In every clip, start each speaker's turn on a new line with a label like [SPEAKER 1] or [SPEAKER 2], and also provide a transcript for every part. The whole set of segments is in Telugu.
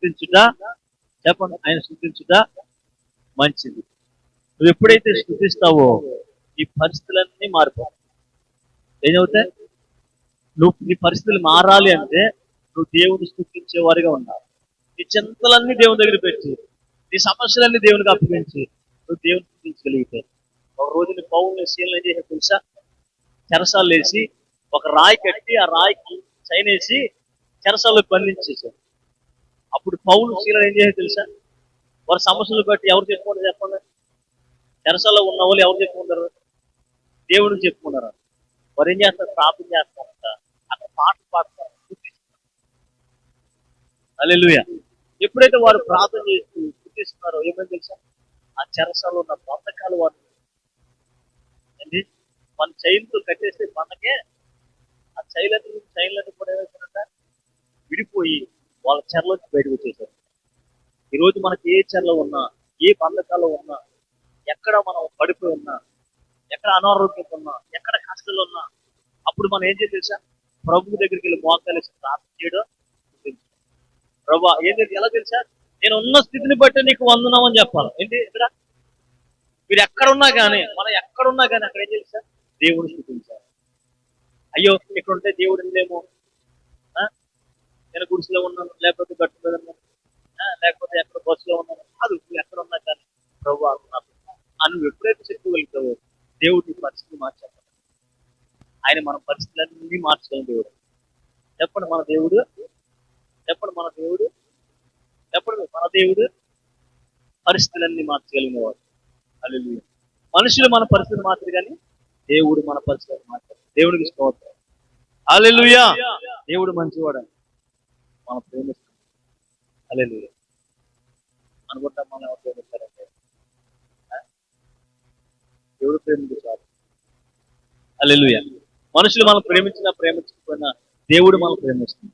[SPEAKER 1] స్తుతించుట, చెప్పండి, ఆయన స్తుతించుట మంచిది. నువ్వు ఎప్పుడైతే స్తుతిస్తావో ఈ పరిస్థితులన్నీ మారిపోతాయి. ఏమవుతాయి? నీ పరిస్థితులు మారాలి అంటే నువ్వు దేవుని స్తుతించేవారిగా ఉండాలి. నీ చింతలన్నీ దేవుని దగ్గర పెట్టి, నీ సమస్యలన్నీ దేవునికి అప్పగించి నువ్వు దేవుని స్తుతించగలిగితే, ఒక రోజుని పౌరుని శీలను ఏం చేసే తెలుసా? చెరసాలు వేసి ఒక రాయి కట్టి ఆ రాయికి చైన్ వేసి చెరసాల్లో బంధించేశారు. అప్పుడు పౌలు శీలను ఏం చేసే తెలుసా? వారి సమస్యలు బట్టి ఎవరు చెప్పుకుంటారు చెప్పండి? చెరసాల్లో ఉన్న వాళ్ళు ఎవరు చెప్పుకుంటారు? దేవుడిని చెప్పుకున్నారు. వారు ఏం చేస్తారు? ప్రార్థన చేస్తారంట, అక్కడ పాటలు పాడతారు. హల్లెలూయా. ఎప్పుడైతే వారు ప్రార్థన చేస్తూ స్తుతిస్తున్నారో ఏమని తెలుసా? ఆ చెరసాల్లో ఉన్న బంధకాలు వారు ఏంటి మన చైన్తో కట్టేస్తే బంధకే ఆ చైన్లన్నీ కూడా ఏమైపోయిందంట విడిపోయి వాళ్ళ చెరలోకి బయటకు వచ్చేసారు. ఈరోజు మనకి ఏ చెరలో ఉన్నా, ఏ బంధకాల్లో ఉన్నా, ఎక్కడ మనం పడిపోయి ఉన్నా, ఎక్కడ అనారోగ్యం ఉన్నా, ఎక్కడ కష్టాలు ఉన్నా, అప్పుడు మనం ఏం చేయాలి తెలుసా? ప్రభు దగ్గరికి వెళ్ళి మోకాలేసి ప్రార్థన చేయడం. ప్రభు ఏం చేసి ఎలా తెలుసా? నేను ఉన్న స్థితిని బట్టి నీకు వందనం అని చెప్పాలి. ఏంటి ఇక్కడ మీరు ఎక్కడున్నా కానీ, మనం ఎక్కడున్నా కానీ అక్కడ ఏం తెలుసా? దేవుడు స్థుతించాలి. అయ్యో ఇక్కడ ఉంటే దేవుడు ఉందేమో, నేను గుడిసెలో ఉన్నాను, లేకపోతే గట్టు మీద ఉన్నాను, లేకపోతే ఎక్కడ బస్సులో ఉన్నాను, అది నువ్వు ఎక్కడ ఉన్నా కానీ ప్రభు నువ్వు ఎప్పుడైతే చెప్పుకోగలుగుతావో దేవుడు నీ పరిస్థితిని మార్చాలి. ఆయన మన పరిస్థితులన్నీ మార్చగలిగిన దేవుడు. చెప్పండి మన దేవుడు, చెప్పండి మన దేవుడు, చెప్పండి మన దేవుడు పరిస్థితులన్నీ మార్చగలిగిన వాడు. హల్లెలూయా. మనుషులు మన పరిస్థితి మార్చరు కానీ దేవుడు మన పరిస్థితిని మార్చారు. దేవుడికి స్తోత్రం. హల్లెలూయా. దేవుడు మంచివాడు, మనం ప్రేమిస్తాం. హల్లెలూయా. అనుకుంటాం మనం ఎవరు ప్రేమిస్తారంటే దేవుడు ప్రేమించాలి. హల్లెలూయా. మనుషులు మనం ప్రేమించకపోయినా దేవుడు మనం ప్రేమిస్తుంది.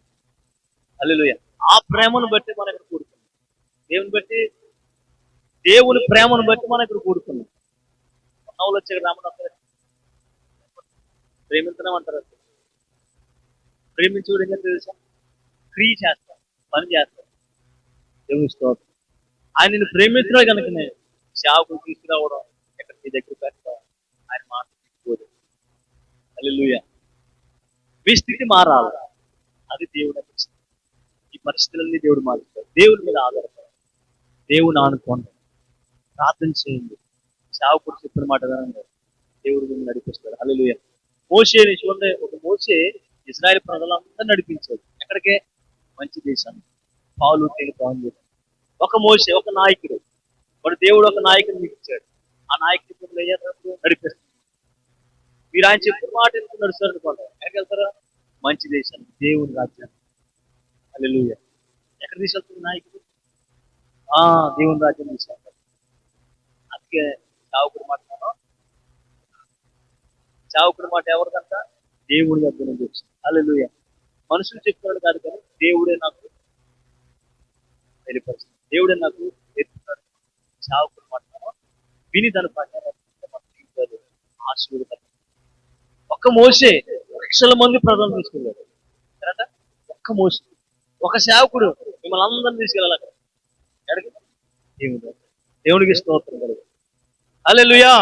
[SPEAKER 1] హల్లెలూయా. ఆ ప్రేమను బట్టి మనం ఇక్కడ కూడుకున్నాం. దేవుని ప్రేమను బట్టి మనం ఇక్కడ కూడుకున్నాం. నవ్వులు వచ్చే రామని ప్రేమించడం అంటారు. ప్రేమించుడు ఏంటంటే తెలుసా? క్రియ చేస్తాం, పని చేస్తాం. దేవుని స్తోత్రం. ఆయన నిన్ను ప్రేమించడం కనుకనే సేవకులు తీసుకురావడం, ఎక్కడ నీ దగ్గర పెట్టడం, ఆయన మాట తీసుకోదు. హల్లెలూయా. మీ స్థితి మారాలి, అది దేవుడు అనిపిస్తుంది. ఈ పరిస్థితులన్నీ దేవుడు మారుస్తాడు. దేవుడి మీద ఆధారపడాలి, దేవుని ఆనుకోండి, ప్రార్థన చేయండి. సేవకుడు చెప్పిన మాట వినండి, దేవుడు మిమ్మల్ని నడిపిస్తాడు. హల్లెలూయా. మోషేని చూడండి, ఒక మోషే ఇశ్రాయేలు ప్రజలందరూ నడిపించాడు. ఎక్కడికే? మంచి దేశాన్ని, పాలు తేనె పాలు. ఒక మోషే, ఒక నాయకుడు, వాడు దేవుడు ఒక నాయకుడిని మీకు ఇచ్చాడు. ఆ నాయకుడిని నడిపిస్తాడు. మీరు ఆయన చెప్పిన మాట ఎందుకు నడుస్తారు అనుకోండి, ఎక్కడికి వెళ్తారా? మంచి దేశాన్ని, దేవుని రాజ్యాన్ని. హల్లెలూయా. ఎక్కడ తీసుకెళ్తుంది నాయకుడు? దేవుని రాజ్యం తీసుకెళ్తారు. అందుకే చావుకుడి మాట, చావుకుడి మాట ఎవరికంట? దేవుడి దగ్గర నుంచి వచ్చింది. హల్లెలూయా. మనుషులు చెప్తున్నాడు కాదు కానీ దేవుడే నాకు తెలియపరుస్తుంది, దేవుడే నాకు ఎత్తుతాడు. చావుకుడి మాట విని దాని ప్రకారం ఆశీర్వాదం. ఒక్క మోషే లక్షల మంది ప్రజలను తీసుకెళ్ళాడు. ఒక్క మోషే, ఒక సేవకుడు మిమ్మల్ని అందరినీ తీసుకెళ్ళాలి. ఎక్కడికి? దేవుడికి స్తోత్రం కలుగు. హల్లెలూయా.